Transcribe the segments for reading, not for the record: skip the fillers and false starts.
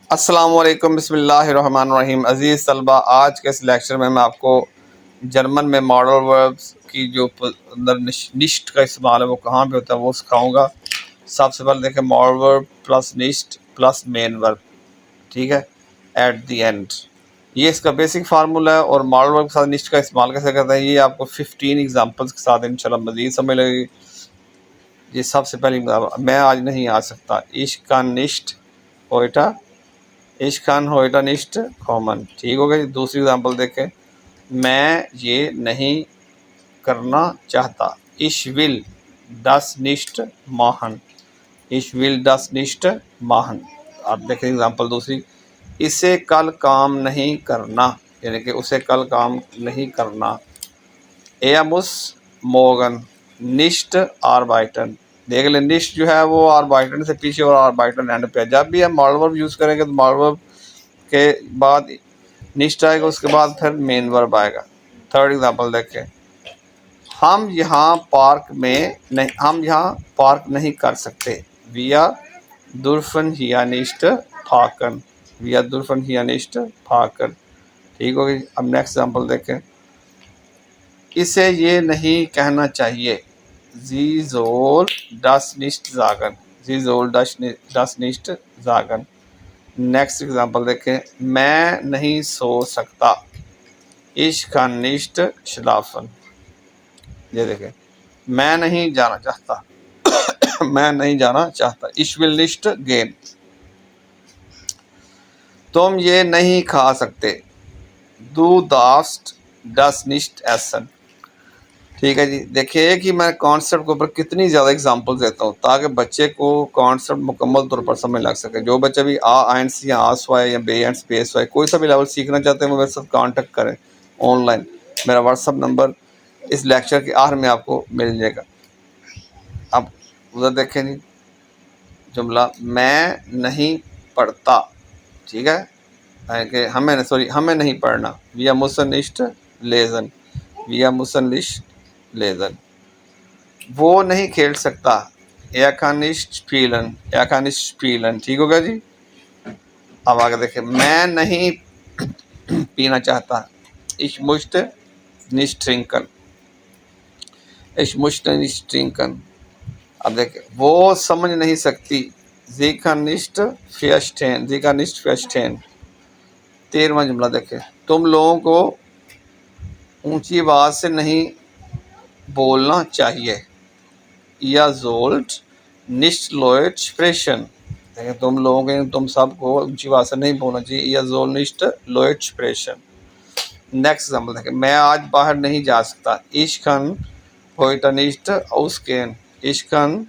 अस्सलामुअलैकुम बिस्मिल्लाहिर्रहमानिर्रहीम। अज़ीज़ तलबा, आज के इस लेक्चर में मैं आपको जर्मन में मॉडल वर्ब्स की जो अंदर निश्ट का इस्तेमाल है वो कहाँ पे होता है वो सिखाऊंगा। सबसे पहले देखें, मॉडल वर्ब प्लस निश्ट प्लस मेन वर्ब, ठीक है, एट द एंड। ये इसका बेसिक फार्मूला है। और मॉडल वर्ब के साथ निश्ट का इस्तेमाल कैसे करते हैं ये आपको 15 एग्जाम्पल्स के साथ इंशाल्लाह मज़ीद समझ लगेगी। ये सबसे पहली मैं आज नहीं आ सकता, इश्क का निश्ट होइटा, इश्कान होइटा निश्ट कॉमन, ठीक हो गया। दूसरी एग्जांपल देखें, मैं ये नहीं करना चाहता, इश विल दस निश्ट माहन, इश विल दस निश्ट माहन। आप देखें एग्जांपल दूसरी, इसे कल काम नहीं करना, यानी कि उसे कल काम नहीं करना। एमुस मोगन निश्ट आरबाइटन, देख लें निश्ट जो है वो आरबाइटन से पीछे और आरबाइटन एंड पे। जब भी हम मॉडल वर्ब यूज़ करेंगे तो मॉडल वर्ब के बाद निश्ट आएगा, उसके बाद फिर मेन वर्ब आएगा। थर्ड एग्जांपल देखें, हम यहाँ पार्क नहीं कर सकते, विया दुर्फन हिया निश्ट फाकन, विया दुर्फन हिया निश्ट फाकन, ठीक हो गई। अब नेक्स्ट एग्जांपल देखें, इसे ये नहीं कहना चाहिए, जी जोल डस निश्ट जागन, जी जोल डस निश्ट जागन। नेक्स्ट एग्जांपल देखें, मैं नहीं सो सकता, इश्क का निश्ट शलाफन। ये देखें, मैं नहीं जाना चाहता मैं नहीं जाना चाहता, इश विल निश्ट गेन। तुम ये नहीं खा सकते, दू दास्ट डस निश्ट एसन, ठीक है जी। देखिए कि मैं कॉन्सेप्ट के ऊपर कितनी ज़्यादा एग्जांपल्स देता हूँ ताकि बच्चे को कॉन्सेप्ट मुकम्मल तौर पर समझ लग सके। जो बच्चे भी आ एंड सी या आसवाई या बे एंड स्पेस वाई कोई सा भी लेवल सीखना चाहते हैं वो मेरे साथ कांटेक्ट करें ऑनलाइन। मेरा व्हाट्सअप नंबर इस लेक्चर के आखिर में आपको मिल जाएगा। अब उधर देखें जी, जुमला मैं नहीं पढ़ता, ठीक है, कि हमें नहीं पढ़ना, विया मुसनिस्ट लेजन, विया मुसनिस्ट लेजन। वो नहीं खेल सकता, एकानिस्ट स्पीलन, ठीक होगा जी। अब आगे देखें, मैं नहीं पीना चाहता, इश मुश्त निश्ट्रिंकन, इश मुश्त निश्ट्रिंकन। अब देखें, वो समझ नहीं सकती, जीका निश्ट फेस्टेन। 13वां जुमला देखें, तुम लोगों को ऊंची आवाज से नहीं बोलना चाहिए, या जोल्ट निश्ट लोएट स्प्रेशन। देखें, तुम सबको ऊंची आवाज से नहीं बोलना चाहिए, या जोल निश्ट लोएट स्प्रेशन। नेक्स्ट एग्जांपल देखें, मैं आज बाहर नहीं जा सकता, इश्कन होइटा निश्ट आउसकेन, इश्कन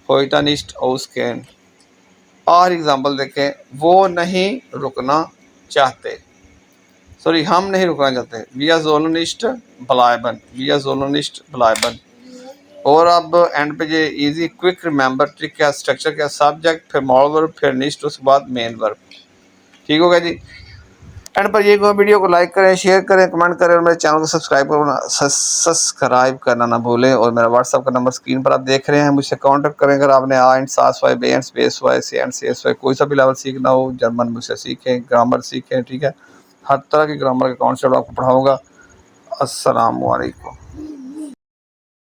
होइटा निश्ट आउसकेन। और एग्जांपल देखें, वो नहीं रुकना चाहते, हम नहीं रुकना चाहते, विया जोलोनिस्ट ब्लाइबन, विया जोलोनिस्ट ब्लाइबन। और अब एंड पे ये इजी क्विक रिमेंबर ट्रिक क्या, स्ट्रक्चर क्या, सब्जेक्ट फिर मॉडल वर्ब फिर निश्ट उसके बाद मेन वर्ब, ठीक होगा जी। एंड पर ये वीडियो को लाइक करें, शेयर करें, कमेंट करें और मेरे चैनल को सब्सक्राइब करना ना भूलें। और मेरा व्हाट्सअप का नंबर स्क्रीन पर आप देख रहे हैं, मुझसे कांटेक्ट करें। अगर आपने आ एंड सास वाई बे एंड स्पेस वाई सी एंड सी एस वाई कोई सा भी लेवल सीखना हो, जर्मन मुझसे सीखें, ग्रामर सीखें, ठीक है। हर तरह की ग्रामर के कॉन्सेप्ट आपको पढ़ाऊँगा। अस्सलामु अलैकुम।